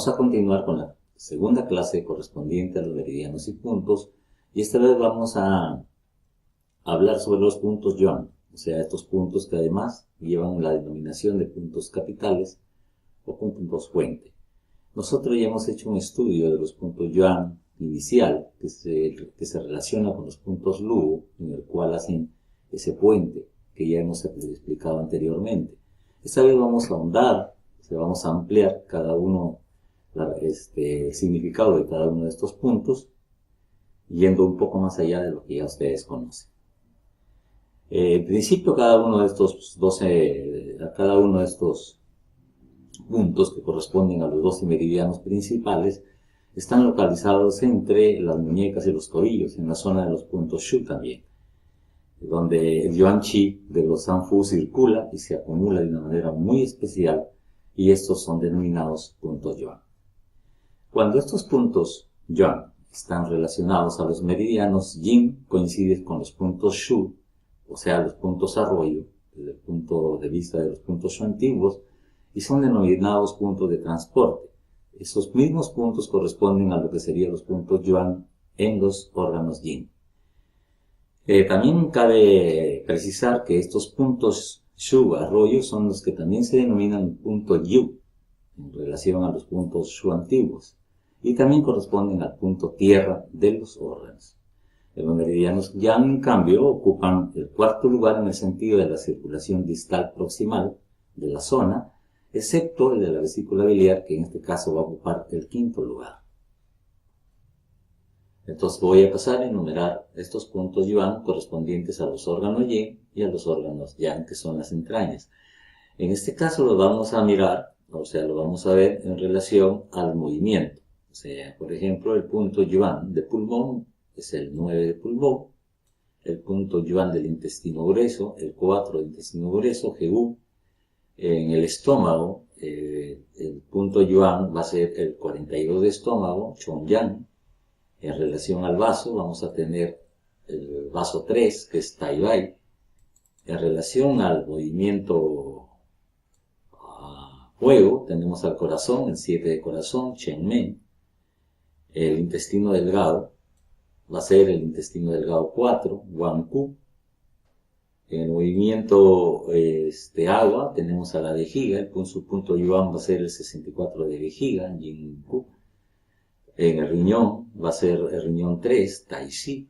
Vamos a continuar con la segunda clase correspondiente a los meridianos y puntos, y esta vez vamos a hablar sobre los puntos yuan, o sea, estos puntos que además llevan la denominación de puntos capitales o puntos fuente. Nosotros ya hemos hecho un estudio de los puntos yuan inicial que se relaciona con los puntos luo, en el cual hacen ese puente que ya hemos explicado anteriormente. Esta vez vamos a ahondar, vamos a ampliar cada uno, el significado de cada uno de estos puntos, yendo un poco más allá de lo que ya ustedes conocen. En principio, cada uno de estos puntos que corresponden a los 12 meridianos principales están localizados entre las muñecas y los tobillos, en la zona de los puntos Shu también, donde el yuan chi de los Sanfu circula y se acumula de una manera muy especial, y estos son denominados puntos yuan. Cuando estos puntos yuan están relacionados a los meridianos yin, coinciden con los puntos Shu, o sea, los puntos arroyo, desde el punto de vista de los puntos Shu antiguos, y son denominados puntos de transporte. Esos mismos puntos corresponden a lo que serían los puntos yuan en los órganos yin. También cabe precisar que estos puntos Shu, arroyo, son los que también se denominan punto yu, en relación a los puntos Shu antiguos, y también corresponden al punto tierra de los órganos. Los meridianos yang, en cambio, ocupan el cuarto lugar en el sentido de la circulación distal proximal de la zona, excepto el de la vesícula biliar, que en este caso va a ocupar el quinto lugar. Entonces voy a pasar a enumerar estos puntos yuan correspondientes a los órganos yin y a los órganos yang, que son las entrañas. En este caso lo vamos a mirar, o sea, lo vamos a ver en relación al movimiento. O sea, por ejemplo, el punto yuan de pulmón es el 9 de pulmón, el punto yuan del intestino grueso, el 4 del intestino grueso, GU. En el estómago, el punto yuan va a ser el 42 de estómago, Chongyang. En relación al vaso, vamos a tener el vaso 3, que es Taibai. En relación al movimiento fuego, tenemos al corazón, el 7 de corazón, Chengmen. El intestino delgado va a ser el intestino delgado 4, Guangku. En el movimiento agua tenemos a la vejiga, su punto yuan va a ser el 64 de vejiga, Jingku. En el riñón va a ser el riñón 3, Taishi.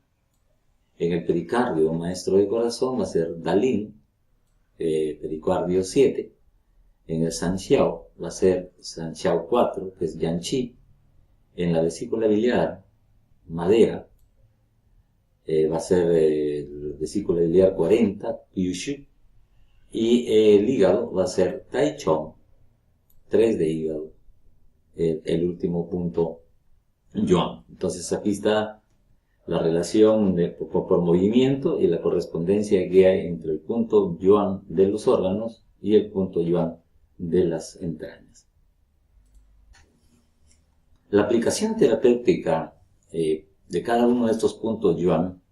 En el pericardio, maestro de corazón, va a ser Dalin, pericardio 7. En el sanxiao va a ser sanxiao 4, que es Yanqi. En la vesícula biliar, madera, va a ser vesícula biliar 40, Yushu. Y el hígado va a ser Taichong, 3 de hígado, el último punto yuan. Entonces aquí está la relación por movimiento y la correspondencia que hay entre el punto yuan de los órganos y el punto yuan de las entrañas. La aplicación terapéutica de cada uno de estos puntos yuan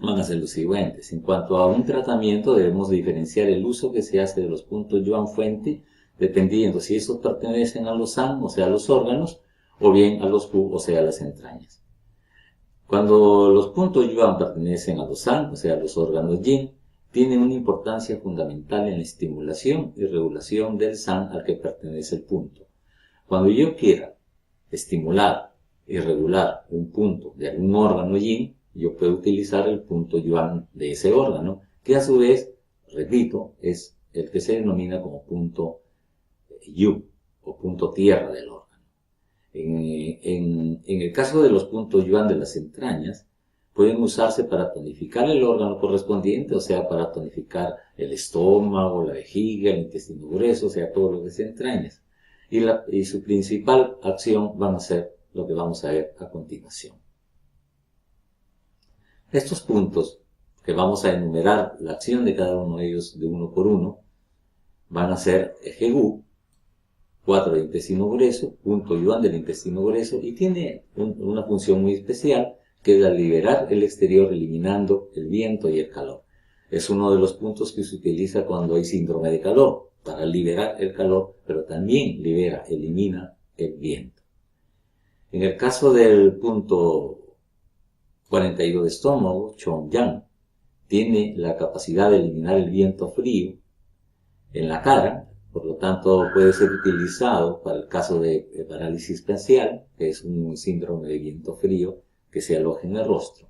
van a ser los siguientes. En cuanto a un tratamiento, debemos diferenciar el uso que se hace de los puntos yuan fuente, dependiendo si estos pertenecen a los san, o sea, a los órganos, o bien a los pu, o sea, a las entrañas. Cuando los puntos yuan pertenecen a los san, o sea, a los órganos yin, tienen una importancia fundamental en la estimulación y regulación del san al que pertenece el punto. Cuando yo quiera estimular y regular un punto de algún órgano yin, yo puedo utilizar el punto yuan de ese órgano, que a su vez, repito, es el que se denomina como punto yu, o punto tierra del órgano. En el caso de los puntos yuan de las entrañas, pueden usarse para tonificar el órgano correspondiente, o sea, para tonificar el estómago, la vejiga, el intestino grueso, o sea, todo lo que es entrañas. Y su principal acción van a ser lo que vamos a ver a continuación. Estos puntos, que vamos a enumerar la acción de cada uno de ellos de uno por uno, van a ser GU, 4 del intestino grueso, punto yuan del intestino grueso, y tiene una función muy especial, que es la liberar el exterior eliminando el viento y el calor. Es uno de los puntos que se utiliza cuando hay síndrome de calor, para liberar el calor, pero también elimina el viento. En el caso del punto 42 de estómago, Chongyang, tiene la capacidad de eliminar el viento frío en la cara, por lo tanto puede ser utilizado para el caso de parálisis facial, que es un síndrome de viento frío que se aloja en el rostro.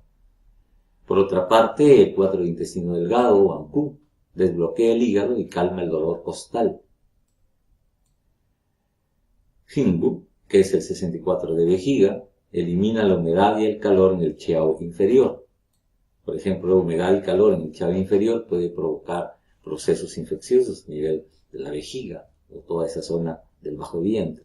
Por otra parte, el 4 de intestino delgado, Wanku, desbloquea el hígado y calma el dolor costal. Jingu, que es el 64 de vejiga, elimina la humedad y el calor en el Qiao inferior. Por ejemplo, la humedad y calor en el Qiao inferior puede provocar procesos infecciosos a nivel de la vejiga o toda esa zona del bajo vientre.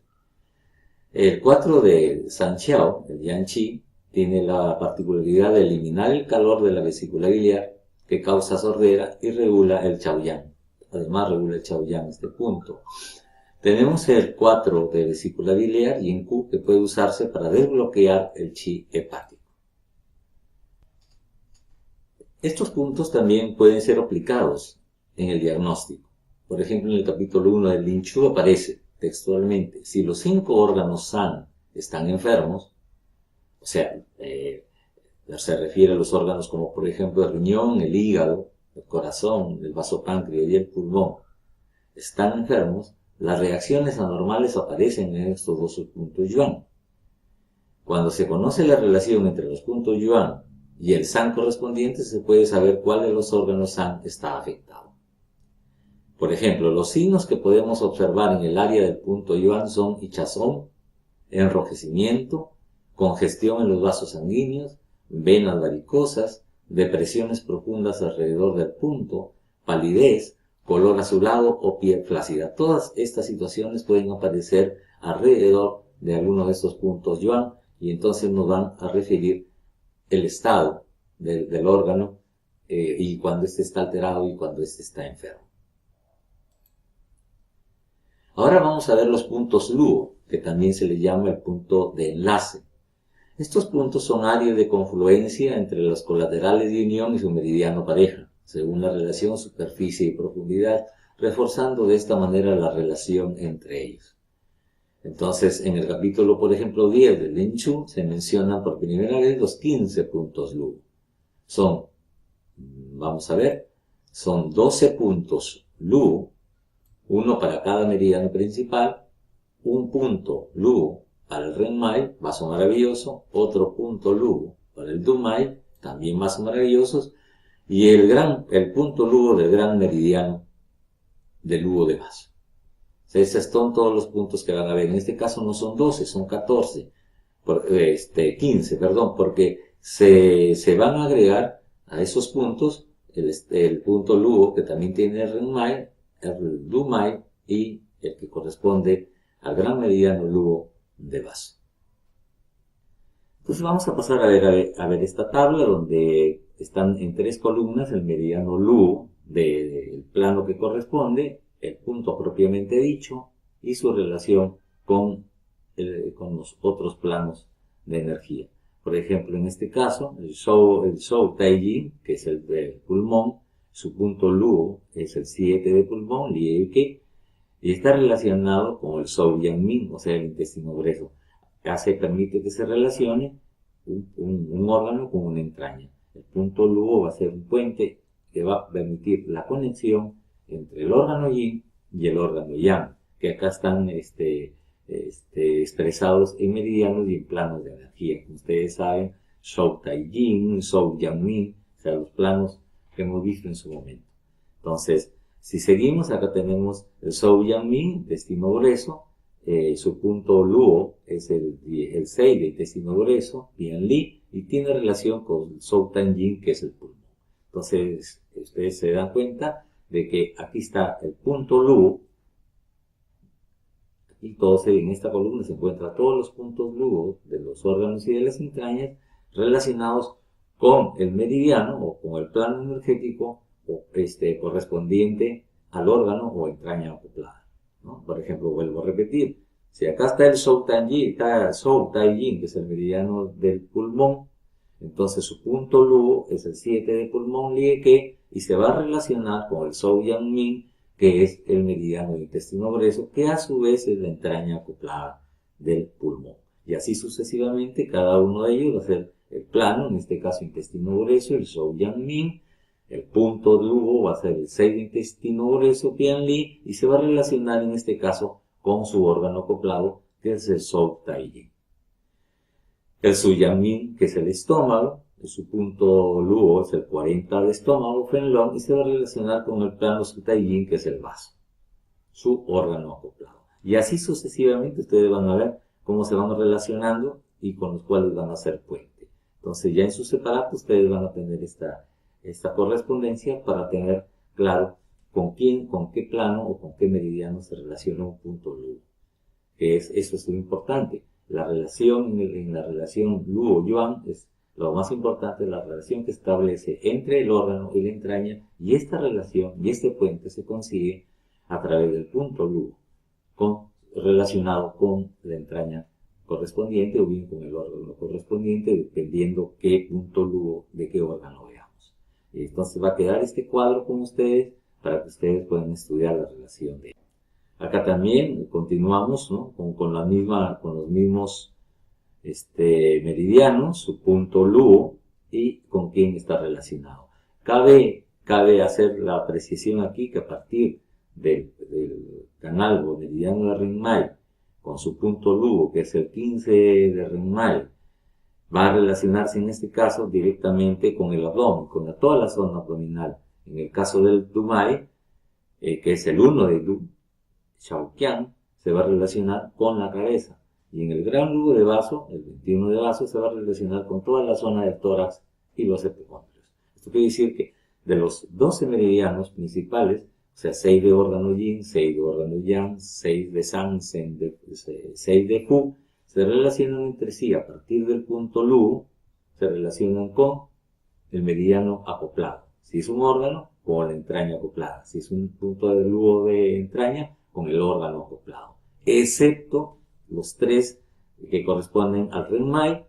El 4 de Sanqiao, el Yanqi, tiene la particularidad de eliminar el calor de la vesícula biliar que causa sordera y regula el Chaoyang. Además regula el Chaoyang este punto. Tenemos el 4 de vesícula biliar y en Q que puede usarse para desbloquear el chi hepático. Estos puntos también pueden ser aplicados en el diagnóstico. Por ejemplo, en el capítulo 1 del Lin Chu aparece textualmente: si los 5 órganos San están enfermos, o sea, se refiere a los órganos como por ejemplo el riñón, el hígado, el corazón, el vaso páncreas y el pulmón, están enfermos, las reacciones anormales aparecen en estos dos puntos Yuan. Cuando se conoce la relación entre los puntos Yuan y el San correspondiente, se puede saber cuál de los órganos San está afectado. Por ejemplo, los signos que podemos observar en el área del punto Yuan son hinchazón, enrojecimiento, congestión en los vasos sanguíneos, venas varicosas, depresiones profundas alrededor del punto, palidez, color azulado o piel flácida. Todas estas situaciones pueden aparecer alrededor de alguno de estos puntos Yuan y entonces nos van a referir el estado del órgano y cuando éste está alterado y cuando éste está enfermo. Ahora vamos a ver los puntos Luo, que también se le llama el punto de enlace. Estos puntos son áreas de confluencia entre los colaterales de unión y su meridiano pareja, según la relación superficie y profundidad, reforzando de esta manera la relación entre ellos. Entonces, en el capítulo, por ejemplo, 10 del Lin Chu, se mencionan por primera vez los 15 puntos Luo. Son, vamos a ver, son 12 puntos Luo, uno para cada meridiano principal, un punto Luo para el Renmai, vaso maravilloso, otro punto Luo para el Dumai, también vasos maravillosos, y el punto Luo del gran meridiano del Luo de vaso. Esos son todos los puntos que van a ver. En este caso no son 12, son 15, porque se van a agregar a esos puntos el punto Luo, que también tiene el Renmai, el Dumai y el que corresponde al gran meridiano Luo de vaso. Entonces vamos a pasar a ver esta tabla donde están en 3 columnas el meridiano Luo del plano que corresponde, el punto propiamente dicho y su relación con los otros planos de energía. Por ejemplo, en este caso, el Shou Taijin, que es el pulmón, su punto Luo es el 7 de pulmón, Lieke, y está relacionado con el Shou Yangmin, o sea, el intestino grueso. Acá se permite que se relacione un órgano con una entraña. El punto Luo va a ser un puente que va a permitir la conexión entre el órgano Yin y el órgano Yang, que acá están expresados en meridianos y en planos de energía. Como ustedes saben, Shou Taijin, Shou Yangmin, o sea, los planos que hemos visto en su momento. Entonces, si seguimos, acá tenemos el Shou Yangmin, intestino grueso, su punto Luo es el 6 de intestino grueso, Tian Li, y tiene relación con el Shou Taijin, que es el pulmón. Entonces, ustedes se dan cuenta de que aquí está el punto Luo, y en esta columna se encuentran todos los puntos Luo de los órganos y de las entrañas relacionados con el meridiano o con el plano energético correspondiente al órgano o entraña acoplada, ¿no? Por ejemplo, vuelvo a repetir, si acá está el Shou Taijin, que es el meridiano del pulmón, entonces su punto Luo es el 7 de pulmón Lieke y se va a relacionar con el Shou Yangmin, que es el meridiano del intestino grueso, que a su vez es la entraña acoplada del pulmón. Y así sucesivamente, cada uno de ellos va a ser el plano, en este caso intestino grueso, el Zhou-Yang-Min. El punto lugo va a ser el 6 de intestino grueso, Tian-Li, y se va a relacionar en este caso con su órgano acoplado, que es el Zhou-Tai-Yin. El Su-Yang-Min, que es el estómago, su punto lugo es el 40 de estómago, Fen-Long, y se va a relacionar con el plano Su-Tai-Yin, que es el vaso, su órgano acoplado. Y así sucesivamente ustedes van a ver cómo se van relacionando y con los cuales van a hacer puente. Entonces ya en su separato ustedes van a tener esta correspondencia para tener claro con quién, con qué plano o con qué meridiano se relaciona un punto lugo. Eso es lo importante. La relación, en la relación lugo-yuan es lo más importante, la relación que establece entre el órgano y la entraña, y esta relación y este puente se consigue a través del punto lugo, relacionado con la entraña correspondiente o bien con el órgano correspondiente, dependiendo qué punto lugo de qué órgano veamos. Entonces va a quedar este cuadro con ustedes para que ustedes puedan estudiar la relación de. Acá también continuamos, ¿no? con los mismos meridianos, su punto lugo y con quién está relacionado. Cabe hacer la apreciación aquí que a partir del canal o meridiano de Renmai, con su punto lugo, que es el 15 de Renmai, va a relacionarse en este caso directamente con el abdomen, con toda la zona abdominal. En el caso del Dumai, que es el 1 de Xiaoqiang, se va a relacionar con la cabeza. Y en el gran lugo de vaso, el 21 de vaso, se va a relacionar con toda la zona del tórax y los epicóndrios. Esto quiere decir que de los 12 meridianos principales, o sea, 6 de órgano yin, 6 de órgano yang, 6 de san, 6 de hu, se relacionan entre sí a partir del punto lugo, se relacionan con el meridiano acoplado. Si es un órgano, con la entraña acoplada. Si es un punto de lugo de entraña, con el órgano acoplado. Excepto los 3 que corresponden al Renmai,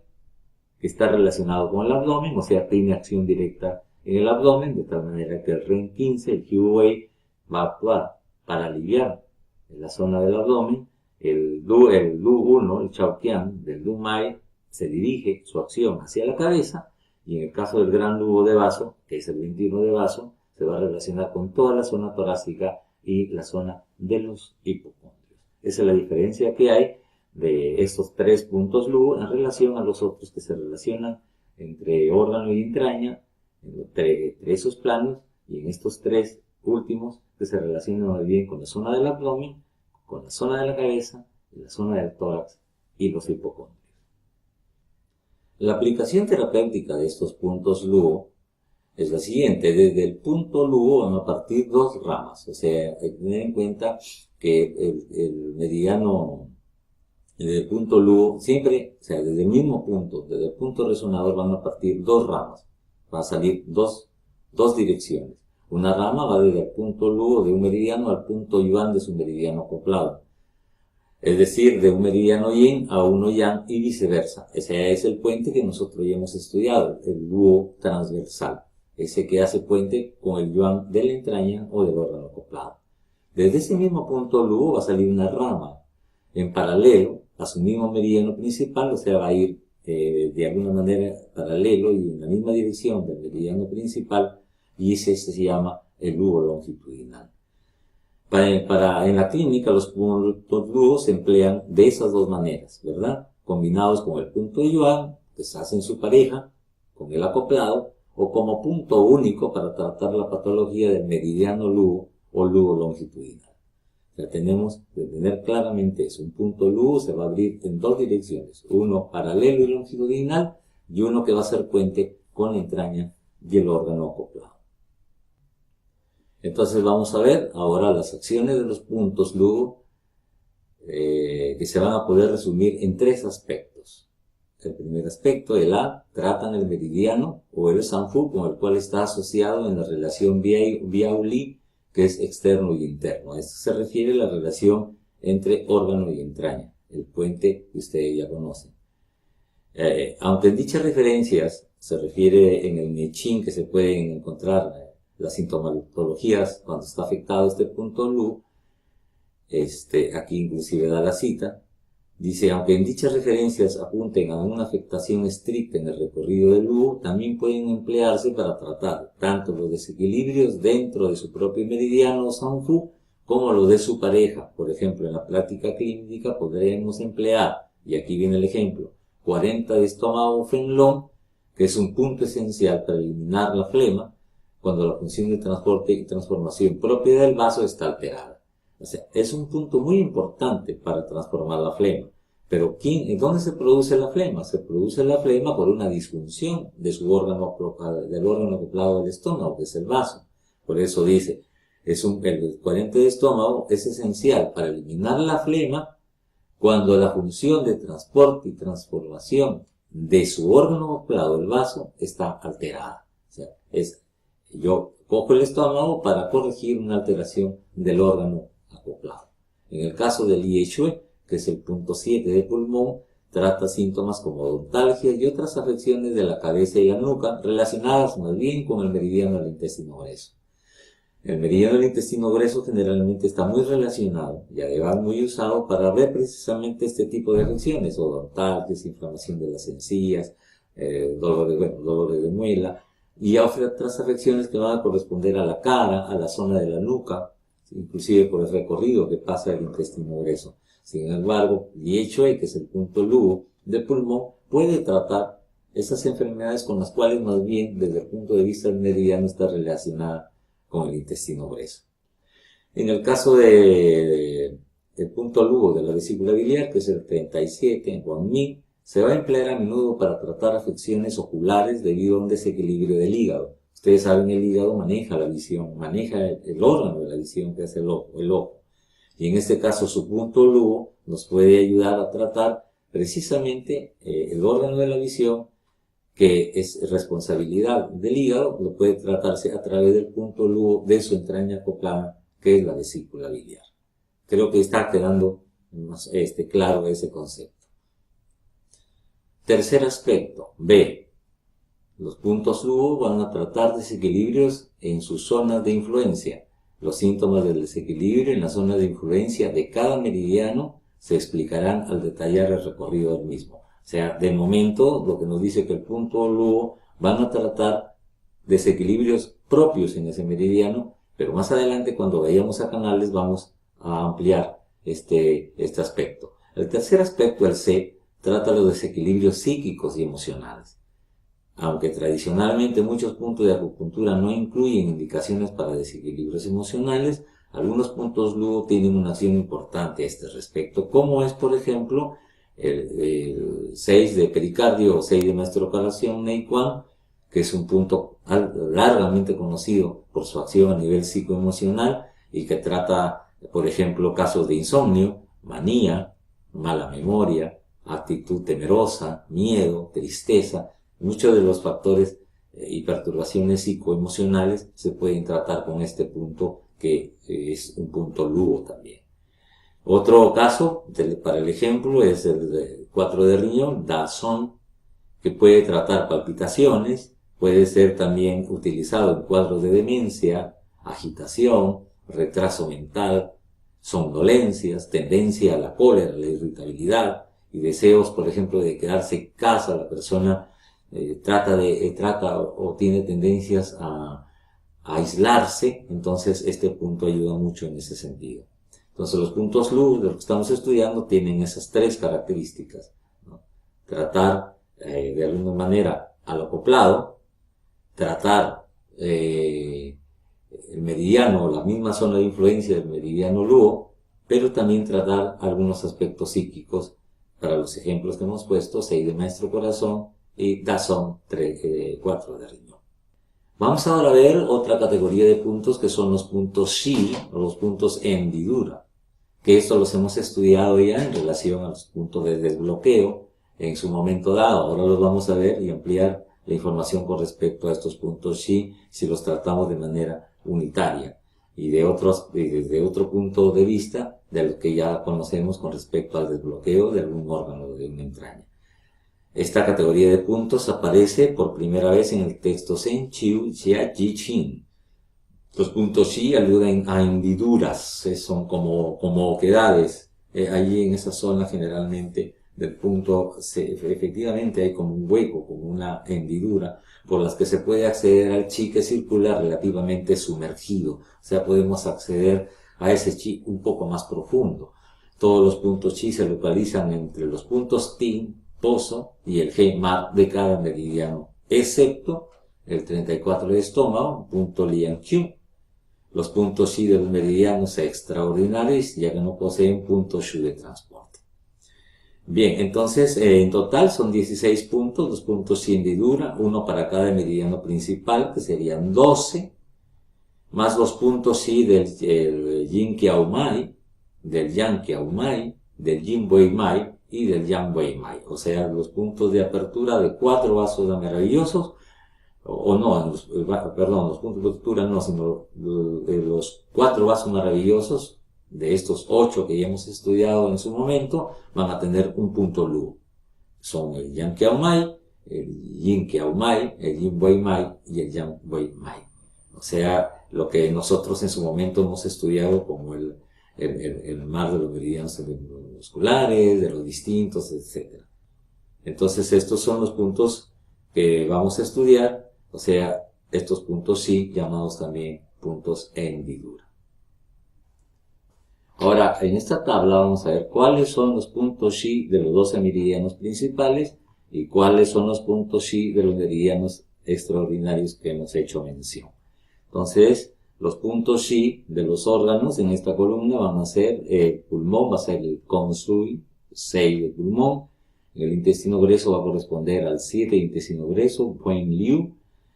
que está relacionado con el abdomen, o sea, tiene acción directa en el abdomen, de tal manera que el Ren 15, el Hu-Wei, va a actuar para aliviar en la zona del abdomen. El Lu 1, el Xiaoqiang del Dumai, se dirige su acción hacia la cabeza, y en el caso del gran lugo de vaso, que es el 21 de vaso, se va a relacionar con toda la zona torácica y la zona de los hipocondrios. Esa es la diferencia que hay de estos 3 puntos lugo en relación a los otros que se relacionan entre órgano y entraña, entre esos planos, y en estos 3 últimos que se relacionan muy bien con la zona del abdomen, con la zona de la cabeza, la zona del tórax y los hipocondrios. La aplicación terapéutica de estos puntos lugo es la siguiente. Desde el punto lugo van a partir 2 ramas, o sea, hay que tener en cuenta que el meridiano del punto lugo siempre, o sea, desde el mismo punto, desde el punto resonador van a partir 2 ramas, van a salir dos direcciones. Una rama va desde el punto lugo de un meridiano al punto yuan de su meridiano acoplado. Es decir, de un meridiano yin a uno yang y viceversa. Ese es el puente que nosotros ya hemos estudiado, el lugo transversal. Ese que hace puente con el yuan de la entraña o del órgano acoplado. Desde ese mismo punto lugo va a salir una rama en paralelo a su mismo meridiano principal, o sea, va a ir de alguna manera paralelo y en la misma dirección del meridiano principal, y ese se llama el lugo longitudinal. En la clínica los puntos lugo se emplean de esas 2 maneras, ¿verdad? Combinados con el punto de yuan, que se hacen su pareja, con el acoplado, o como punto único para tratar la patología del meridiano lugo o lugo longitudinal. O sea, tenemos que tener claramente eso. Un punto lugo se va a abrir en 2 direcciones, uno paralelo y longitudinal, y uno que va a ser puente con la entraña y el órgano acoplado. Entonces vamos a ver ahora las acciones de los puntos lugo, que se van a poder resumir en 3 aspectos. El primer aspecto, el A, tratan el meridiano o el Sanfu, con el cual está asociado en la relación Biao-Li, que es externo y interno. A esto se refiere la relación entre órgano y entraña, el puente que ustedes ya conocen. Aunque en dichas referencias se refiere en el Nechin, que se pueden encontrar las sintomatologías cuando está afectado este punto lugo, aquí inclusive da la cita, Dice, aunque en dichas referencias apunten a una afectación estricta en el recorrido del Luo, también pueden emplearse para tratar tanto los desequilibrios dentro de su propio meridiano Sanfu como los de su pareja. Por ejemplo, en la práctica clínica podremos emplear, y aquí viene el ejemplo, 40 de estómago Fenlong, que es un punto esencial para eliminar la flema cuando la función de transporte y transformación propia del vaso está alterada. O sea, es un punto muy importante para transformar la flema. Pero ¿dónde se produce la flema? Se produce la flema por una disfunción de del órgano acoplado al estómago, que es el vaso. Por eso dice, el coherente de estómago es esencial para eliminar la flema cuando la función de transporte y transformación de su órgano acoplado, el vaso, está alterada. O sea, yo cojo el estómago para corregir una alteración del órgano acoplado. En el caso del IHE, que es el punto 7 de pulmón, trata síntomas como odontalgia y otras afecciones de la cabeza y la nuca relacionadas más bien con el meridiano del intestino grueso. El meridiano del intestino grueso generalmente está muy relacionado y además muy usado para ver precisamente este tipo de afecciones, odontalgias, inflamación de las encías, dolores de muela y otras afecciones que van a corresponder a la cara, a la zona de la nuca, inclusive por el recorrido que pasa el intestino grueso. Sin embargo, IHE, que es el punto Luo del pulmón, puede tratar esas enfermedades con las cuales más bien desde el punto de vista del meridiano está relacionada con el intestino grueso. En el caso del punto Luo de la vesícula biliar, que es el 37 en Guangming, se va a emplear a menudo para tratar afecciones oculares debido a un desequilibrio del hígado. Ustedes saben, el hígado maneja la visión, maneja el órgano de la visión que es el ojo. Y en este caso su punto Luo nos puede ayudar a tratar precisamente el órgano de la visión, que es responsabilidad del hígado, lo puede tratarse a través del punto Luo de su entraña acoplada, que es la vesícula biliar. Creo que está quedando más claro ese concepto. Tercer aspecto, B. Los puntos Luo van a tratar desequilibrios en sus zonas de influencia. Los síntomas del desequilibrio en la zona de influencia de cada meridiano se explicarán al detallar el recorrido del mismo. O sea, de momento, lo que nos dice que el punto Luo van a tratar desequilibrios propios en ese meridiano, pero más adelante, cuando vayamos a canales, vamos a ampliar este aspecto. El tercer aspecto, el C, trata los desequilibrios psíquicos y emocionales. Aunque tradicionalmente muchos puntos de acupuntura no incluyen indicaciones para desequilibrios emocionales, algunos puntos Luo tienen una acción importante a este respecto, como es, por ejemplo, el 6 de pericardio o 6 de maestro-calación Neiquan, que es un punto largamente conocido por su acción a nivel psicoemocional y que trata, por ejemplo, casos de insomnio, manía, mala memoria, actitud temerosa, miedo, tristeza. Muchos de los factores y perturbaciones psicoemocionales se pueden tratar con este punto, que es un punto Luo también. Otro caso, para el ejemplo, es el 4 de riñón, Da Song, que puede tratar palpitaciones, puede ser también utilizado en cuadros de demencia, agitación, retraso mental, somnolencias, tendencia a la cólera, la irritabilidad y deseos, por ejemplo, de quedarse en casa. La persona trata o tiene tendencias a aislarse, entonces este punto ayuda mucho en ese sentido. Entonces los puntos Luo de los que estamos estudiando tienen esas tres características, ¿no? Tratar de alguna manera al acoplado, tratar el meridiano, la misma zona de influencia del meridiano Luo, pero también tratar algunos aspectos psíquicos para los ejemplos que hemos puesto, 6 de maestro corazón y Da Song 4 de riñón. Vamos ahora a ver otra categoría de puntos que son los puntos Shi o los puntos hendidura, que estos los hemos estudiado ya en relación a los puntos de desbloqueo en su momento dado. Ahora los vamos a ver y ampliar la información con respecto a estos puntos Shi si los tratamos de manera unitaria y desde otro punto de vista de lo que ya conocemos con respecto al desbloqueo de algún órgano de una entraña. Esta categoría de puntos aparece por primera vez en el texto Sen Chiu Jia Ji Chin. Los puntos Shi aluden a hendiduras, son como oquedades allí en esa zona generalmente del punto, efectivamente hay como un hueco, como una hendidura, por las que se puede acceder al chi que circula relativamente sumergido. O sea, podemos acceder a ese chi un poco más profundo. Todos los puntos chi se localizan entre los puntos tin, pozo, y el He, mar de cada meridiano, excepto el 34 de estómago, punto Lian Q. Los puntos chi de los meridianos extraordinarios, ya que no poseen punto shu de transporte. Bien, entonces en total son 16 puntos, los puntos chi hendidura, uno para cada meridiano principal, que serían 12, más los puntos chi del Yin Kiao Mai, del Yang Kiao Mai, del Yin Wei Mai y del Yang Wei Mai. O sea, los puntos de apertura de 4 vasos maravillosos, los puntos de apertura no, sino los 4 vasos maravillosos de estos 8 que ya hemos estudiado en su momento, van a tener un punto Lu. Son el Yang Kiao Mai, el Yin Kiao Mai, el Yin Wei Mai y el Yang Wei Mai. O sea, lo que nosotros en su momento hemos estudiado como el mar de los meridianos musculares, de los distintos, etc. Entonces estos son los puntos que vamos a estudiar, o sea, estos puntos sí, llamados también puntos hendidura. Ahora, en esta tabla vamos a ver cuáles son los puntos chi de los 12 meridianos principales y cuáles son los puntos chi de los meridianos extraordinarios que hemos hecho mención. Entonces, los puntos chi de los órganos en esta columna van a ser el pulmón, va a ser el Kong-sui, 6 de pulmón. En el intestino grueso va a corresponder al 7 de intestino grueso, Puan-liu.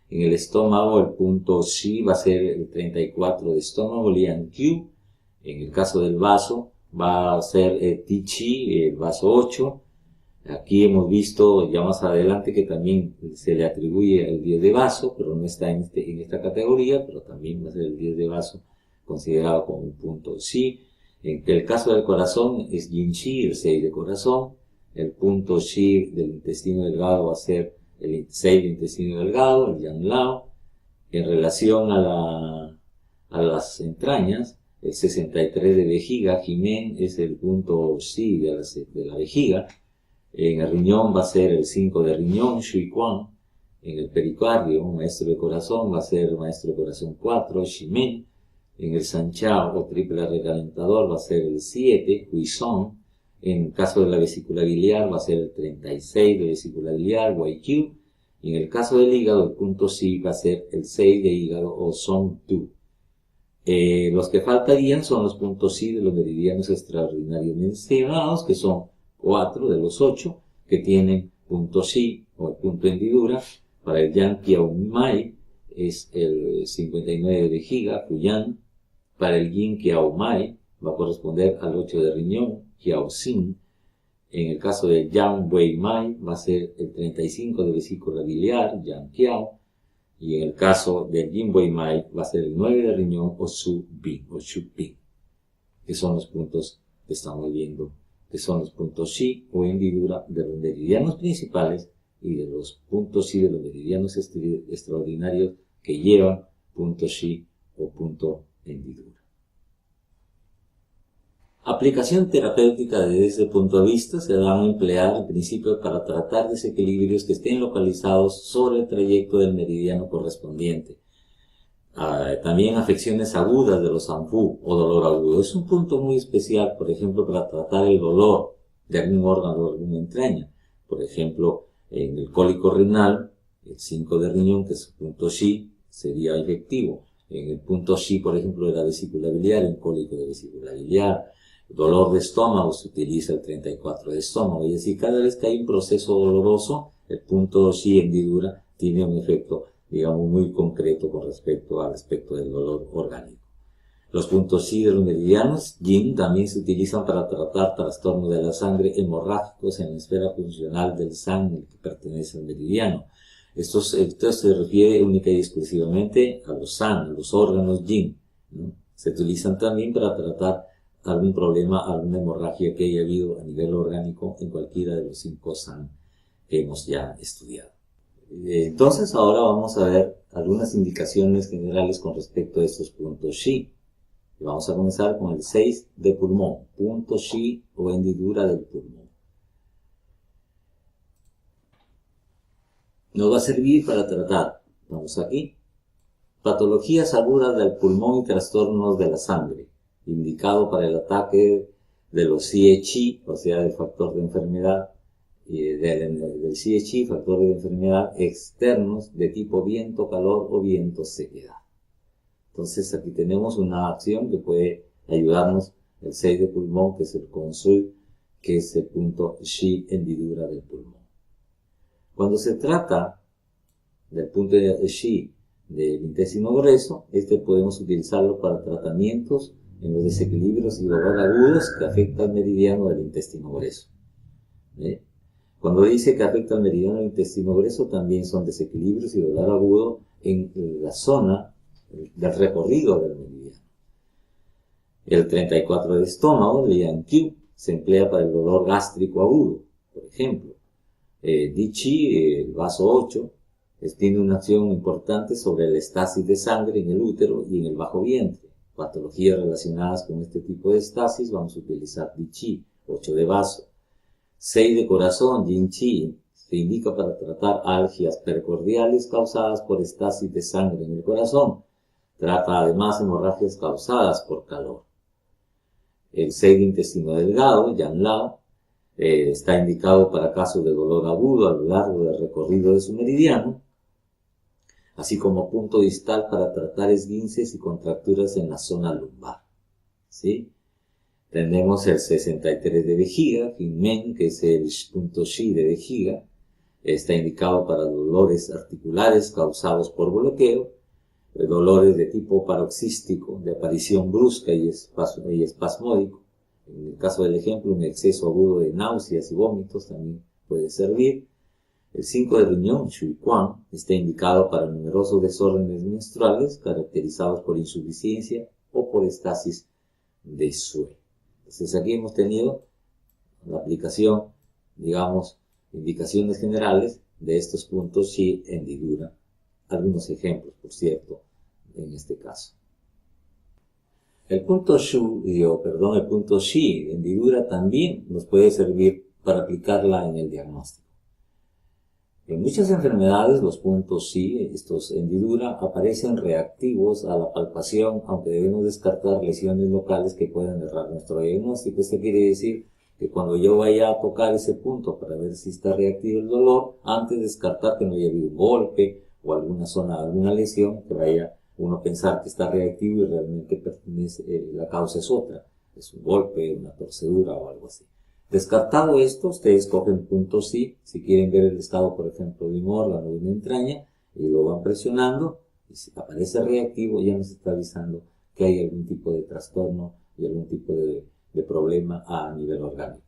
En el estómago el punto chi va a ser el 34 de estómago, Lian-qiu. En el caso del vaso va a ser Ti-chi, el vaso 8. Aquí hemos visto ya más adelante que también se le atribuye el 10 de vaso, pero no está en esta categoría, pero también va a ser el 10 de vaso considerado como un punto chi. En el caso del corazón es Yin-chi, el 6 de corazón. El punto chi del intestino delgado va a ser el 6 de intestino delgado, el Yang-lao. En relación a las entrañas, el 63 de vejiga, Jimen, es el punto chi de la vejiga. En el riñón va a ser el 5 de riñón, Shui Quan. En el pericardio, maestro de corazón, va a ser maestro de corazón 4, Shimen. En el sanchao o triple recalentador va a ser el 7, Hui Song. En el caso de la vesícula biliar va a ser el 36 de vesícula biliar, Wai Q. Y en el caso del hígado, el punto chi va a ser el 6 de hígado o Song Tu. Los que faltarían son los puntos chi de los meridianos extraordinarios mencionados, que son 4 de los 8 que tienen punto chi o el punto hendidura. Para el Yang Kiao Mai es el 59 de vejiga, Fuyan. Para el Yin Kiao Mai va a corresponder al 8 de riñón, Kiao Xin. En el caso del Yang Wei Mai va a ser el 35 de vesícula biliar, Yang Kiao. Y en el caso del Yin Wei Mai va a ser el 9 de riñón o Su Bin o Shu Bin, que son los puntos que estamos viendo, que son los puntos chi o hendidura de los meridianos principales y de los puntos chi de los meridianos extraordinarios que llevan punto chi o punto hendidura. Aplicación terapéutica desde ese punto de vista se van a emplear en principio para tratar desequilibrios que estén localizados sobre el trayecto del meridiano correspondiente. También afecciones agudas de los zanfu o dolor agudo. Es un punto muy especial, por ejemplo, para tratar el dolor de algún órgano o alguna entraña. Por ejemplo, en el cólico renal, el 5 de riñón, que es el punto chi, sería efectivo. En el punto chi, por ejemplo, de la vesícula biliar, en cólico de vesícula biliar. Dolor de estómago, se utiliza el 34 de estómago. Y así, cada vez que hay un proceso doloroso, el punto chi hendidura tiene un efecto, digamos, muy concreto con respecto al aspecto del dolor orgánico. Los puntos chi de los meridianos, Yin, también se utilizan para tratar trastornos de la sangre hemorrágicos en la esfera funcional del San, el que pertenece al meridiano. Esto se refiere única y exclusivamente a los San, a los órganos Yin, ¿no? Se utilizan también para tratar algún problema, alguna hemorragia que haya habido a nivel orgánico en cualquiera de los 5 San que hemos ya estudiado. Entonces ahora vamos a ver algunas indicaciones generales con respecto a estos puntos chi. Y vamos a comenzar con el 6 de pulmón, punto Shi o hendidura del pulmón. Nos va a servir para tratar, vamos aquí, patologías agudas del pulmón y trastornos de la sangre, indicado para el ataque de los CHI, o sea, del factor de enfermedad, del CHI, factor de enfermedad externos de tipo viento, calor o viento, sequedad. Entonces aquí tenemos una acción que puede ayudarnos, el 6 de pulmón, que es el consul, que es el punto Shi, hendidura del pulmón. Cuando se trata del punto de Shi del intestino grueso, podemos utilizarlo para tratamientos en los desequilibrios y dolor agudos que afectan al meridiano del intestino grueso. Cuando dice que afecta al meridiano del intestino grueso, también son desequilibrios y dolor agudo en la zona del recorrido del meridiano. El 34 de estómago, el Yang-Q, se emplea para el dolor gástrico agudo, por ejemplo. Di-Chi, el vaso 8, tiene una acción importante sobre la estasis de sangre en el útero y en el bajo vientre. Patologías relacionadas con este tipo de estasis, vamos a utilizar Di-Chi, 8 de vaso. 6 de corazón, Yin-Chi, se indica para tratar algias pericardiales causadas por estasis de sangre en el corazón. Trata además hemorragias causadas por calor. El 6 de intestino delgado, Yang-Lao, está indicado para casos de dolor agudo a lo largo del recorrido de su meridiano, así como punto distal para tratar esguinces y contracturas en la zona lumbar. ¿Sí? Tenemos el 63 de vejiga, Jinmen, que es el punto Shi de vejiga. Está indicado para dolores articulares causados por bloqueo, dolores de tipo paroxístico, de aparición brusca y espasmódico. En el caso del ejemplo, un exceso agudo de náuseas y vómitos también puede servir. El 5 de riñón, Shui Quan, está indicado para numerosos desórdenes menstruales caracterizados por insuficiencia o por estasis de sueño. Entonces aquí hemos tenido la aplicación, digamos, indicaciones generales de estos puntos Shi, hendidura. Algunos ejemplos, por cierto, en este caso. El punto Shi, hendidura, también nos puede servir para aplicarla en el diagnóstico. En muchas enfermedades, los puntos Shi, estos hendidura, aparecen reactivos a la palpación, aunque debemos descartar lesiones locales que puedan errar nuestro diagnóstico. Esto quiere decir que cuando yo vaya a tocar ese punto para ver si está reactivo el dolor, antes de descartar que no haya habido un golpe o alguna zona, alguna lesión, que vaya uno a pensar que está reactivo y realmente la causa es otra. Es un golpe, una torcedura o algo así. Descartado esto, ustedes cogen puntos Shi, si quieren ver el estado, por ejemplo, de un órgano o de una entraña, y lo van presionando, y si aparece reactivo, ya nos está avisando que hay algún tipo de trastorno y algún tipo de problema a nivel orgánico.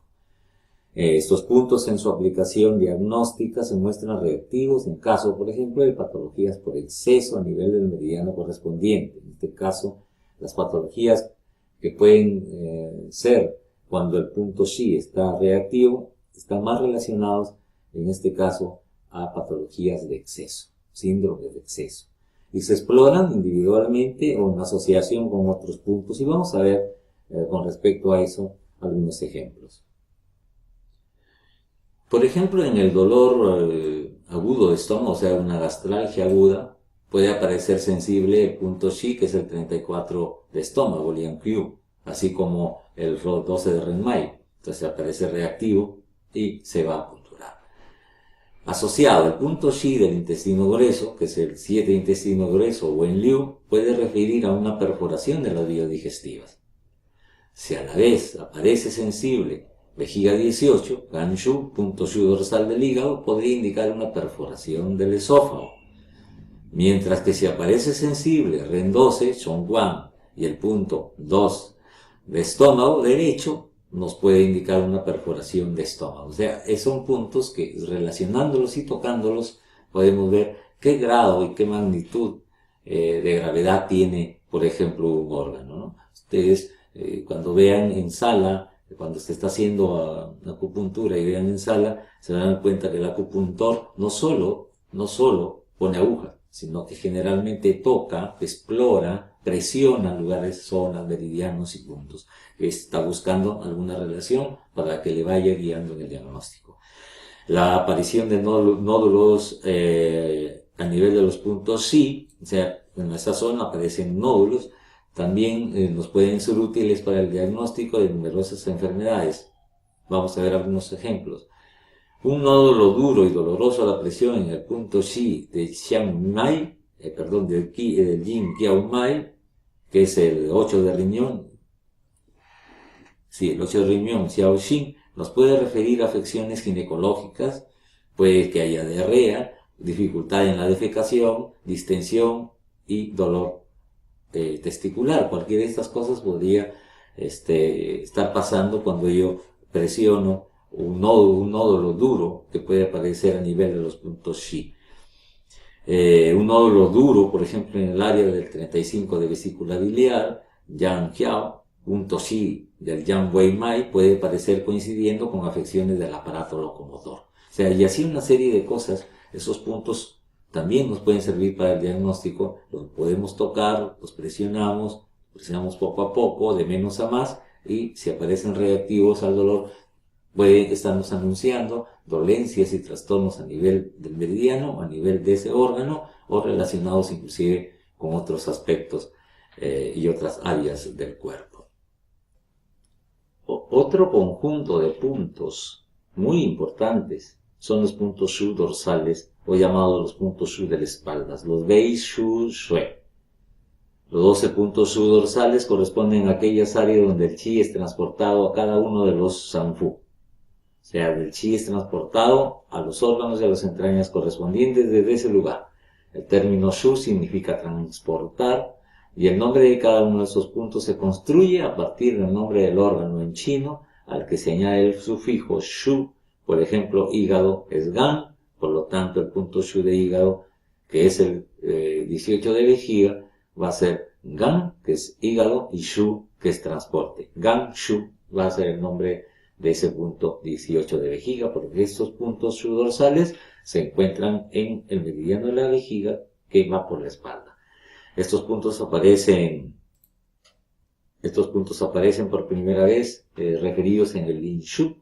Estos puntos en su aplicación diagnóstica se muestran reactivos en caso, por ejemplo, de patologías por exceso a nivel del meridiano correspondiente. En este caso, las patologías que pueden ser cuando el punto Shi está reactivo, están más relacionados, en este caso, a patologías de exceso, síndromes de exceso. Y se exploran individualmente o en asociación con otros puntos. Y vamos a ver, con respecto a eso, algunos ejemplos. Por ejemplo, en el dolor agudo de estómago, o sea, una gastralgia aguda, puede aparecer sensible el punto Shi, que es el 34 de estómago, el Yang-Q, así como el 12 de Renmai. Entonces aparece reactivo y se va a punturar. Asociado al punto Shi del intestino grueso, que es el 7 intestino grueso o en Liu, puede referir a una perforación de las vías digestivas. Si a la vez aparece sensible vejiga 18, Ganshu, punto Shu dorsal del hígado, podría indicar una perforación del esófago. Mientras que si aparece sensible Ren 12, Chongguan, y el punto 2 de estómago derecho, nos puede indicar una perforación de estómago. O sea, son puntos que relacionándolos y tocándolos podemos ver qué grado y qué magnitud de gravedad tiene, por ejemplo, un órgano, ¿no? Ustedes cuando vean en sala, cuando se está haciendo acupuntura y vean en sala, se dan cuenta que el acupuntor no solo pone agujas, sino que generalmente toca, explora, presiona lugares, zonas, meridianos y puntos. Está buscando alguna relación para que le vaya guiando en el diagnóstico. La aparición de nódulos a nivel de los puntos sí, o sea, en esa zona aparecen nódulos, también nos pueden ser útiles para el diagnóstico de numerosas enfermedades. Vamos a ver algunos ejemplos. Un nódulo duro y doloroso a la presión en el punto Xi de Chiang Mai, del Yin Kiao Mai, que es el 8 de riñón, el 8 de riñón Xiao Xin, nos puede referir a afecciones ginecológicas, puede que haya diarrea, dificultad en la defecación, distensión y dolor testicular. Cualquiera de estas cosas podría estar pasando cuando yo presiono un nódulo duro que puede aparecer a nivel de los puntos Xi. Un nódulo duro, por ejemplo, en el área del 35 de vesícula biliar, Yang Kiao, punto Xi del Yang Wei Mai, puede aparecer coincidiendo con afecciones del aparato locomotor. O sea, y así una serie de cosas. Esos puntos también nos pueden servir para el diagnóstico. Los podemos tocar, los presionamos poco a poco, de menos a más, y si aparecen reactivos al dolor, puede estarnos anunciando dolencias y trastornos a nivel del meridiano, a nivel de ese órgano, o relacionados inclusive con otros aspectos y otras áreas del cuerpo. Otro conjunto de puntos muy importantes son los puntos Shu dorsales, o llamados los puntos Shu de la espalda, los Bei Shu Shue. Los 12 puntos Shu dorsales corresponden a aquellas áreas donde el Qi es transportado a cada uno de los Sanfu. O sea, el Qi es transportado a los órganos y a las entrañas correspondientes desde ese lugar. El término Shu significa transportar, y el nombre de cada uno de esos puntos se construye a partir del nombre del órgano en chino, al que se añade el sufijo Shu. Por ejemplo, hígado es Gan, por lo tanto el punto Shu de hígado, que es el 18 de vejiga, va a ser Gan, que es hígado, y Shu, que es transporte. Gan Shu va a ser el nombre de ese punto 18 de vejiga, porque estos puntos Shu dorsales se encuentran en el meridiano de la vejiga que va por la espalda. Estos puntos aparecen por primera vez referidos en el Lin Shu.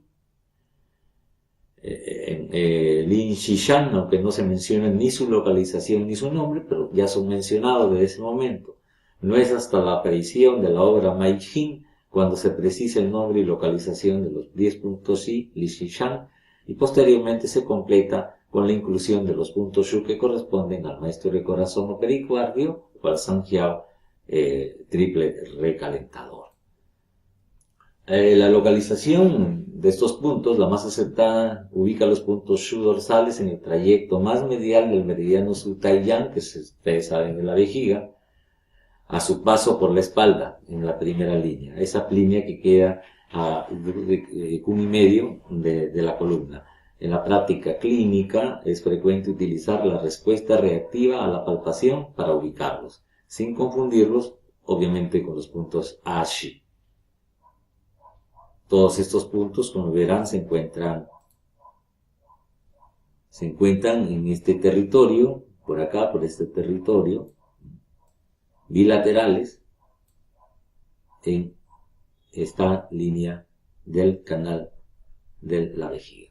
Lin Xishan, aunque no se menciona ni su localización ni su nombre, pero ya son mencionados desde ese momento. No es hasta la aparición de la obra Mai Jin cuando se precisa el nombre y localización de los 10 puntos Xi, Li Xishan, y posteriormente se completa con la inclusión de los puntos Shu que corresponden al maestro de corazón o pericardio, o al Sanjiao triple recalentador. La localización de estos puntos, la más acertada, ubica los puntos Shu dorsales en el trayecto más medial del meridiano Su Tai Yang, que ustedes saben de la vejiga, a su paso por la espalda, en la primera línea, esa línea que queda a 1,5 de la columna. En la práctica clínica es frecuente utilizar la respuesta reactiva a la palpación para ubicarlos, sin confundirlos, obviamente, con los puntos Ashi. Todos estos puntos, como verán, se encuentran en este territorio, por acá, por este territorio, bilaterales, en esta línea del canal de la vejiga.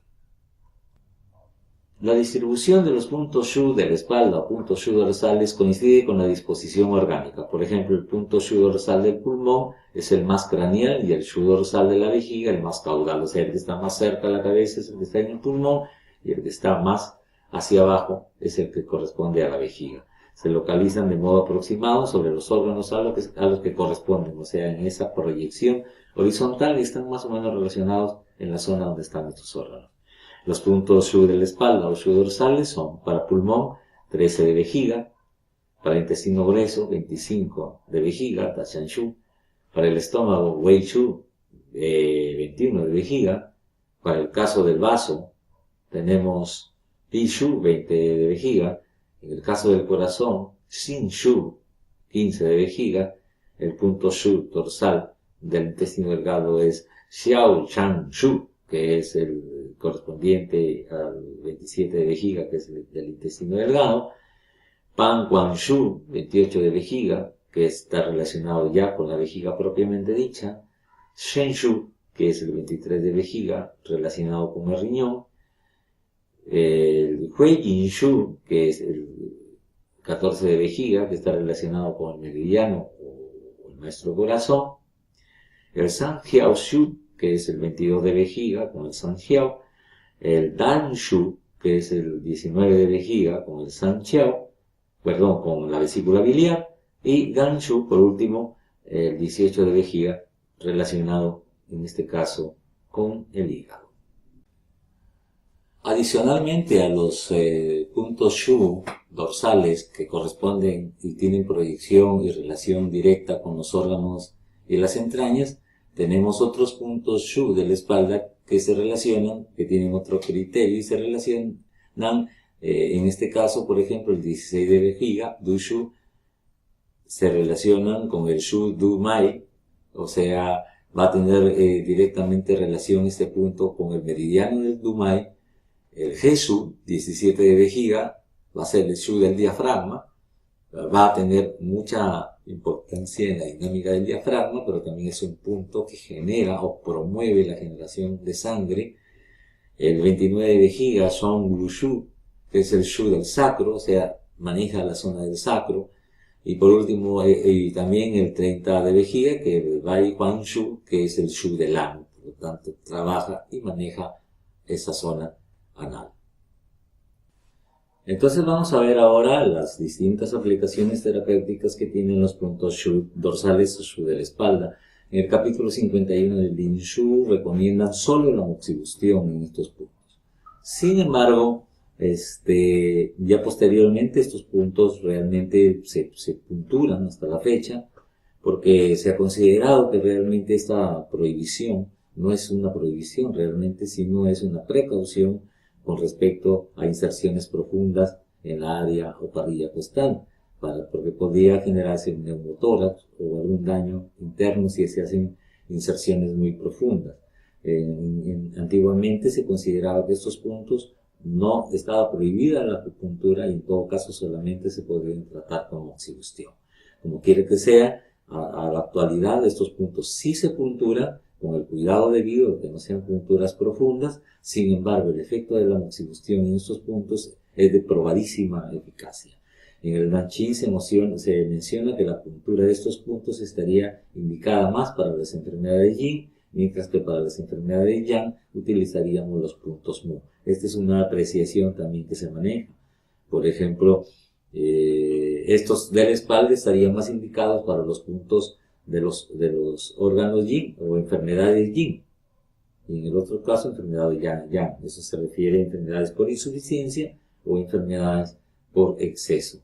La distribución de los puntos Shu de la espalda o puntos Shu dorsales coincide con la disposición orgánica. Por ejemplo, el punto Shu dorsal del pulmón es el más craneal y el Shu dorsal de la vejiga el más caudal. O sea, el que está más cerca de la cabeza es el que está en el pulmón y el que está más hacia abajo es el que corresponde a la vejiga. Se localizan de modo aproximado sobre los órganos a los que corresponden, o sea, en esa proyección horizontal están más o menos relacionados en la zona donde están estos órganos. Los puntos Shu de la espalda o Shu dorsales son para pulmón 13 de vejiga, para intestino grueso 25 de vejiga, Tashan Shu, para el estómago Wei Shu 21 de vejiga, para el caso del vaso tenemos Pi Shu 20 de vejiga, en el caso del corazón Xin Shu 15 de vejiga, el punto Shu dorsal del intestino delgado es Xiao Chang Shu, que es el correspondiente al 27 de vejiga, que es del intestino delgado. Pan Guangshu, 28 de vejiga, que está relacionado ya con la vejiga propiamente dicha. Shenshu, que es el 23 de vejiga, relacionado con el riñón. El Huijinshu, que es el 14 de vejiga, que está relacionado con el meridiano o el maestro corazón. El Sanjiao-shu, que es el 22 de vejiga, con el Sanjiao. El Dan-shu, que es el 19 de vejiga, con el Sanjiao, con la vesícula biliar. Y Gan-shu, por último, el 18 de vejiga, relacionado en este caso con el hígado. Adicionalmente a los puntos Shu dorsales que corresponden y tienen proyección y relación directa con los órganos y las entrañas, tenemos otros puntos Shu de la espalda que se relacionan, que tienen otro criterio y se relacionan, en este caso, por ejemplo, el 16 de vejiga, Du Shu, se relacionan con el Shu Du Mai, o sea, va a tener directamente relación este punto con el meridiano del Du Mai. El He-shu, 17 de vejiga, va a ser el Shu del diafragma, va a tener mucha importancia en la dinámica del diafragma, pero también es un punto que genera o promueve la generación de sangre. El 29 de vejiga, Shong-gu-shu, que es el Shu del sacro, o sea, maneja la zona del sacro. Y por último, y también el 30 de vejiga, que es el Bai-huan-shu, que es el Shu del ano, por lo tanto, trabaja y maneja esa zona anal. Entonces vamos a ver ahora las distintas aplicaciones terapéuticas que tienen los puntos Shu dorsales o Shu de la espalda. En el capítulo 51 del Lin Shu recomiendan solo la moxibustión en estos puntos. Sin embargo, ya posteriormente estos puntos realmente se punturan hasta la fecha, porque se ha considerado que realmente esta prohibición no es una prohibición realmente, sino es una precaución con respecto a inserciones profundas en la área o parrilla costal, porque podría generarse un neumotórax o algún daño interno si se hacen inserciones muy profundas. Antiguamente se consideraba que estos puntos no estaba prohibida la acupuntura y en todo caso solamente se podrían tratar con moxibustión. Como quiere que sea, a la actualidad estos puntos sí se punturan con el cuidado debido a que no sean punturas profundas. Sin embargo, el efecto de la moxibustión en estos puntos es de probadísima eficacia. En el Nanqing se menciona que la puntura de estos puntos estaría indicada más para las enfermedades Yin, mientras que para las enfermedades Yang utilizaríamos los puntos Mu. Esta es una apreciación también que se maneja. Por ejemplo, estos de la espalda estarían más indicados para los puntos de los órganos Yin o enfermedades Yin. Y en el otro caso, enfermedades Yang. Eso se refiere a enfermedades por insuficiencia o enfermedades por exceso.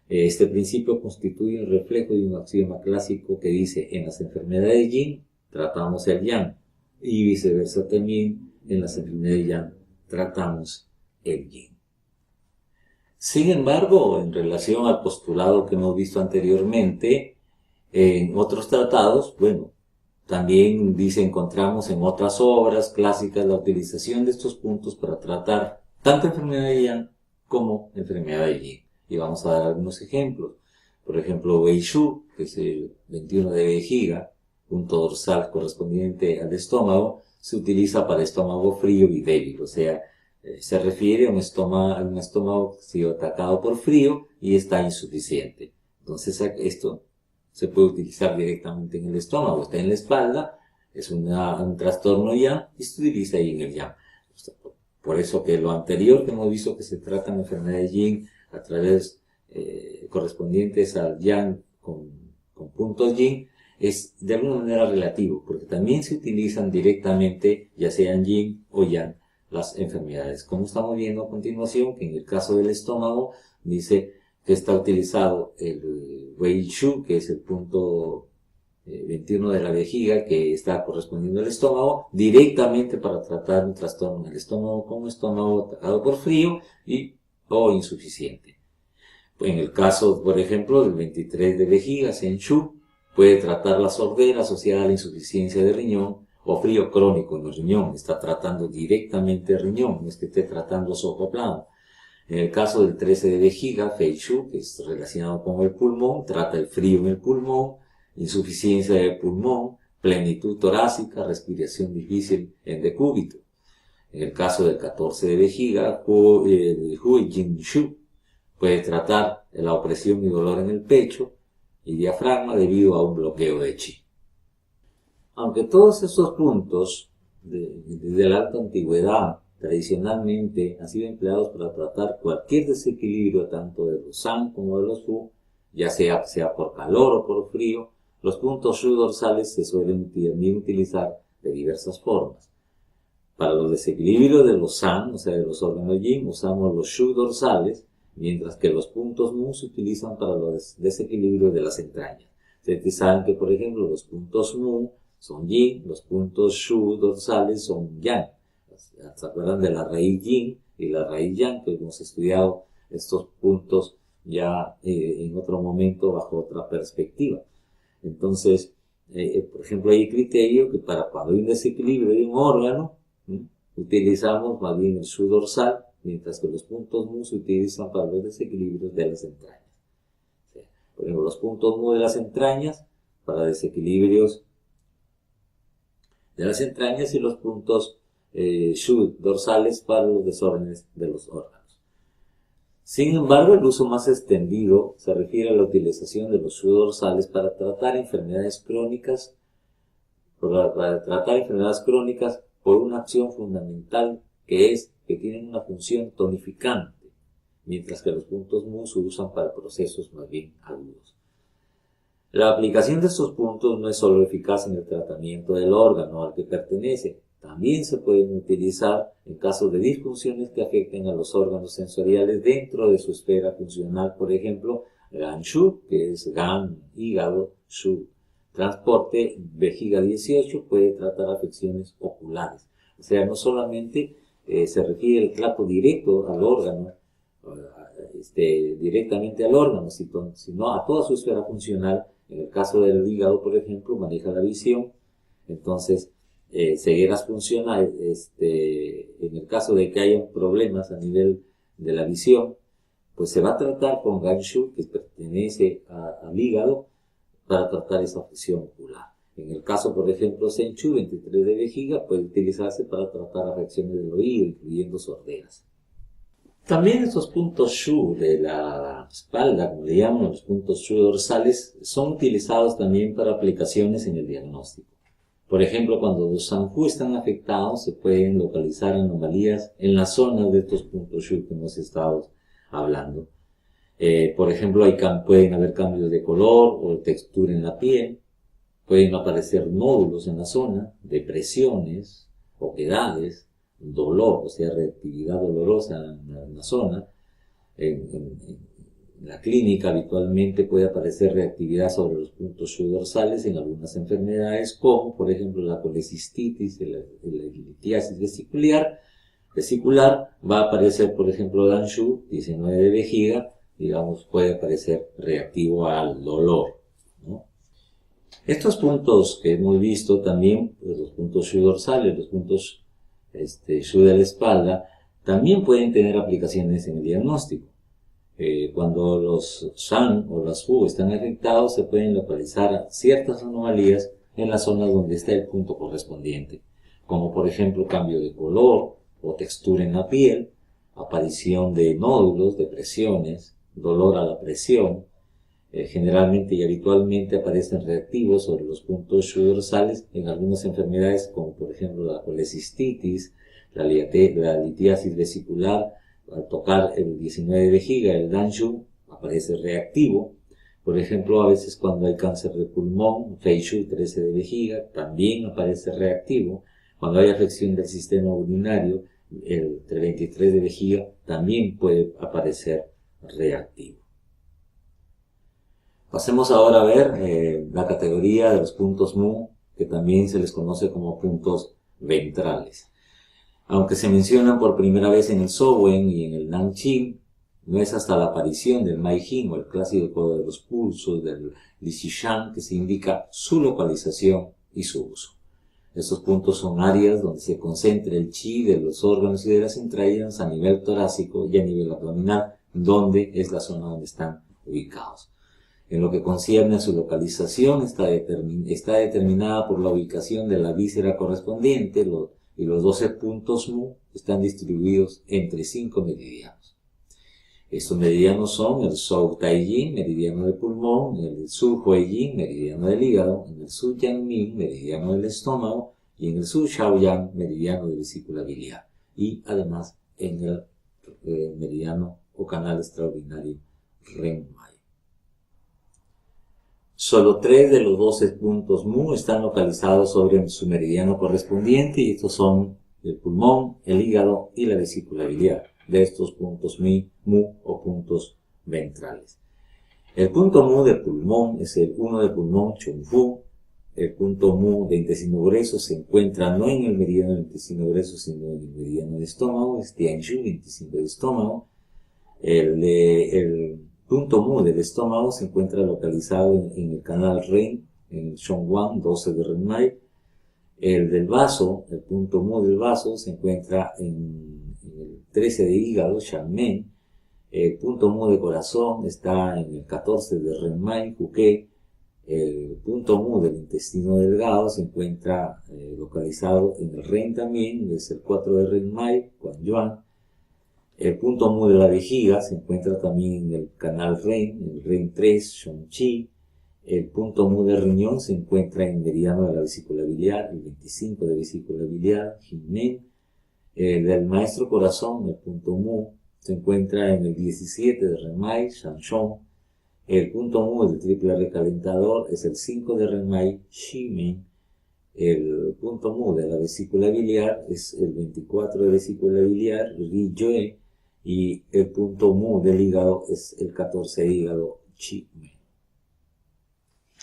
Este principio constituye un reflejo de un axioma clásico que dice: en las enfermedades Yin tratamos el Yang, y viceversa también en las enfermedades Yang tratamos el Yin. Sin embargo, en relación al postulado que hemos visto anteriormente, en otros tratados, también encontramos en otras obras clásicas la utilización de estos puntos para tratar tanto enfermedad de Yang como enfermedad de Yin. Y vamos a dar algunos ejemplos. Por ejemplo, Wei Shu, que es el 21 de vejiga, punto dorsal correspondiente al estómago, se utiliza para estómago frío y débil, o sea, se refiere a un estómago que ha sido atacado por frío y está insuficiente. Entonces esto se puede utilizar directamente en el estómago, está en la espalda, es un trastorno Yang y se utiliza ahí en el Yang. Por eso que lo anterior que hemos visto que se tratan enfermedades Yin a través correspondientes al Yang con puntos Yin, es de alguna manera relativo, porque también se utilizan directamente, ya sean Yin o Yang, las enfermedades. Como estamos viendo a continuación, que en el caso del estómago dice que está utilizado el Wei Shu, que es el punto 21 de la vejiga, que está correspondiendo al estómago, directamente para tratar un trastorno en el estómago como estómago atacado por frío o insuficiente. En el caso, por ejemplo, del 23 de vejiga, Shen Shu, puede tratar la sordera asociada a la insuficiencia de riñón o frío crónico en el riñón. Está tratando directamente el riñón, no es que esté tratando sopoplano. En el caso del 13 de vejiga, Fei Shu, que es relacionado con el pulmón, trata el frío en el pulmón, insuficiencia del pulmón, plenitud torácica, respiración difícil en decúbito. En el caso del 14 de vejiga, Hui Jin Shu puede tratar la opresión y dolor en el pecho y diafragma debido a un bloqueo de chi. Aunque todos estos puntos desde la alta antigüedad tradicionalmente han sido empleados para tratar cualquier desequilibrio tanto de los San como de los Fu, ya sea por calor o por frío, los puntos Shu dorsales se suelen también utilizar de diversas formas. Para los desequilibrios de los San, o sea de los órganos Yin, usamos los Shu dorsales, mientras que los puntos Mu se utilizan para los desequilibrios de las entrañas. Ustedes saben que, por ejemplo, los puntos Mu son Yin, los puntos Shu dorsales son Yang. ¿Se acuerdan de la raíz Yin y la raíz Yang? Que hemos estudiado estos puntos ya en otro momento bajo otra perspectiva. Entonces, por ejemplo, hay criterio que para cuando hay un desequilibrio de un órgano, utilizamos más bien el Shu dorsal, mientras que los puntos Mu se utilizan para los desequilibrios de las entrañas. O sea, por ejemplo, los puntos Mu de las entrañas para desequilibrios de las entrañas y los puntos Shu dorsales para los desórdenes de los órganos. Sin embargo, el uso más extendido se refiere a la utilización de los Shu dorsales para tratar enfermedades crónicas, por una acción fundamental que es que tienen una función tonificante, mientras que los puntos Mu se usan para procesos más bien agudos. La aplicación de estos puntos no es solo eficaz en el tratamiento del órgano al que pertenece, también se pueden utilizar en casos de disfunciones que afecten a los órganos sensoriales dentro de su esfera funcional, por ejemplo, Gan Shu, que es Gan, hígado, Shu, transporte, vejiga 18, puede tratar afecciones oculares. O sea, no solamente se refiere el trato directo al órgano, directamente al órgano, sino a toda su esfera funcional. En el caso del hígado, por ejemplo, maneja la visión, entonces cegueras funcionales, en el caso de que haya problemas a nivel de la visión, pues se va a tratar con Gan Shu, que pertenece al hígado, para tratar esa afección ocular. En el caso, por ejemplo, Sen Shu 23 de vejiga puede utilizarse para tratar afecciones del oído, incluyendo sorderas. También estos puntos Shu de la espalda, como le llaman los puntos Shu dorsales, son utilizados también para aplicaciones en el diagnóstico. Por ejemplo, cuando los Sanhu están afectados, se pueden localizar anomalías en las zonas de estos puntos Shu que hemos estado hablando. Por ejemplo, pueden haber cambios de color o de textura en la piel, pueden aparecer nódulos en la zona, depresiones, oquedades, dolor, o sea, reactividad dolorosa en la zona. En la clínica habitualmente puede aparecer reactividad sobre los puntos Shu dorsales en algunas enfermedades, como por ejemplo la colecistitis, la litiasis vesicular, va a aparecer por ejemplo Dan Shu 19 de vejiga, digamos, puede aparecer reactivo al dolor, ¿no? Estos puntos que hemos visto también, pues los puntos Shu dorsales, los puntos Shu de la espalda, también pueden tener aplicaciones en el diagnóstico. Cuando los Shan o las Fu están afectados, se pueden localizar ciertas anomalías en las zonas donde está el punto correspondiente, como por ejemplo cambio de color o textura en la piel, aparición de nódulos, depresiones, dolor a la presión. Generalmente y habitualmente aparecen reactivos sobre los puntos Shu dorsales en algunas enfermedades como por ejemplo la colecistitis, la litiasis vesicular. Al tocar el 19 de vejiga, el Dan Shu aparece reactivo. Por ejemplo, a veces cuando hay cáncer de pulmón, Fei Shu 13 de vejiga, también aparece reactivo. Cuando hay afección del sistema urinario, el 23 de vejiga también puede aparecer reactivo. Pasemos ahora a ver la categoría de los puntos Mu, que también se les conoce como puntos ventrales. Aunque se mencionan por primera vez en el Sowen y en el Nanqing, no es hasta la aparición del Maijing o el clásico de los pulsos del Li Xishan que se indica su localización y su uso. Estos puntos son áreas donde se concentra el chi de los órganos y de las entrañas a nivel torácico y a nivel abdominal, donde es la zona donde están ubicados. En lo que concierne a su localización, está determinada por la ubicación de la víscera correspondiente y los 12 puntos mu están distribuidos entre 5 meridianos. Estos meridianos son el Zhou Tai-Yin, meridiano del pulmón, el Su Hui-Yin, meridiano del hígado, el Su Yang-Min, meridiano del estómago, y en el Su Xiao-Yang, meridiano de vesícula biliar, y además en el meridiano o canal extraordinario Ren-Mai. Solo 3 de los 12 puntos mu están localizados sobre su meridiano correspondiente, y estos son el pulmón, el hígado y la vesícula biliar, de estos puntos mu o puntos ventrales. El punto mu del pulmón es el 1 del pulmón, Chongfu. El punto mu de intestino grueso se encuentra no en el meridiano del intestino grueso, sino en el meridiano del estómago, es Tianzhu, intestino del estómago. El punto mu del estómago se encuentra localizado en el canal Ren, en el Zhongguang 12 de Renmai. El del vaso, el punto mu del vaso, se encuentra en el 13 de hígado, Xianmen. El punto mu de corazón está en el 14 de Renmai, Huke. El punto mu del intestino delgado se encuentra localizado en el Ren también, es el 4 de Renmai, Guanyuan. El punto mu de la vejiga se encuentra también en el canal Ren, en el Ren 3, Shongqi. El punto mu del riñón se encuentra en el meridiano de la vesícula biliar, el 25 de vesícula biliar, Jinmen. El del maestro corazón, el punto mu, se encuentra en el 17 de Renmai, Shanshong. El punto mu del triple recalentador es el 5 de Renmai, Ximen. El punto mu de la vesícula biliar es el 24 de vesícula biliar, Ri-Yue. Y el punto mu del hígado es el 14 de hígado, Chi-Men.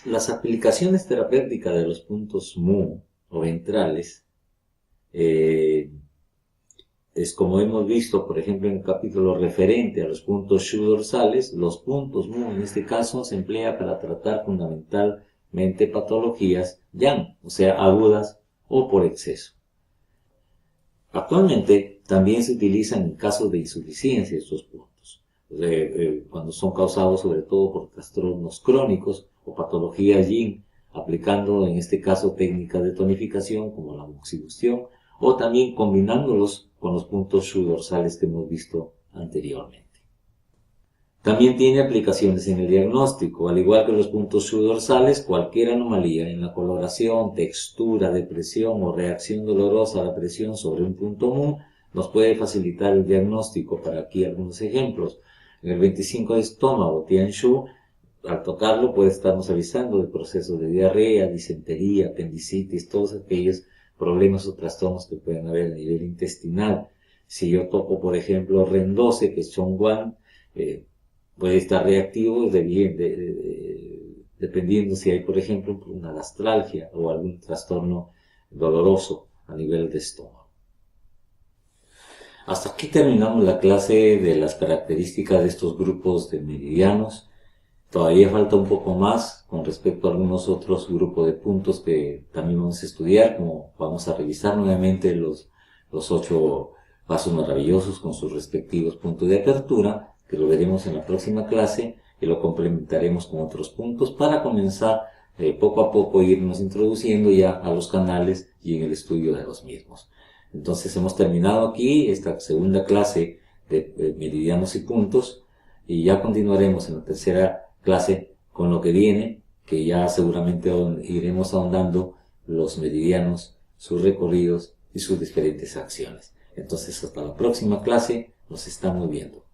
Las aplicaciones terapéuticas de los puntos mu o ventrales es como hemos visto, por ejemplo, en el capítulo referente a los puntos Shu dorsales. Los puntos mu en este caso se emplea para tratar fundamentalmente patologías yang, o sea, agudas o por exceso. Actualmente también se utilizan en casos de insuficiencia estos puntos, cuando son causados sobre todo por trastornos crónicos o patologías yin, aplicando en este caso técnicas de tonificación como la moxibustión, o también combinándolos con los puntos Shu dorsales que hemos visto anteriormente. También tiene aplicaciones en el diagnóstico. Al igual que los puntos Shu dorsales, cualquier anomalía en la coloración, textura, depresión o reacción dolorosa a la presión sobre un punto mu nos puede facilitar el diagnóstico. Para aquí algunos ejemplos. En el 25 de estómago, Tianzhu, al tocarlo puede estarnos avisando de procesos de diarrea, disentería, apendicitis, todos aquellos problemas o trastornos que pueden haber a nivel intestinal. Si yo toco, por ejemplo, Ren 12, que es Zhongguang, puede estar reactivo dependiendo si hay, por ejemplo, una gastralgia o algún trastorno doloroso a nivel de estómago. Hasta aquí terminamos la clase de las características de estos grupos de meridianos. Todavía falta un poco más con respecto a algunos otros grupos de puntos que también vamos a estudiar, como vamos a revisar nuevamente los 8 pasos maravillosos con sus respectivos puntos de apertura, que lo veremos en la próxima clase y lo complementaremos con otros puntos para comenzar poco a poco irnos introduciendo ya a los canales y en el estudio de los mismos. Entonces hemos terminado aquí esta segunda clase de meridianos y puntos, y ya continuaremos en la tercera clase con lo que viene, que ya seguramente iremos ahondando los meridianos, sus recorridos y sus diferentes acciones. Entonces hasta la próxima clase, nos estamos viendo.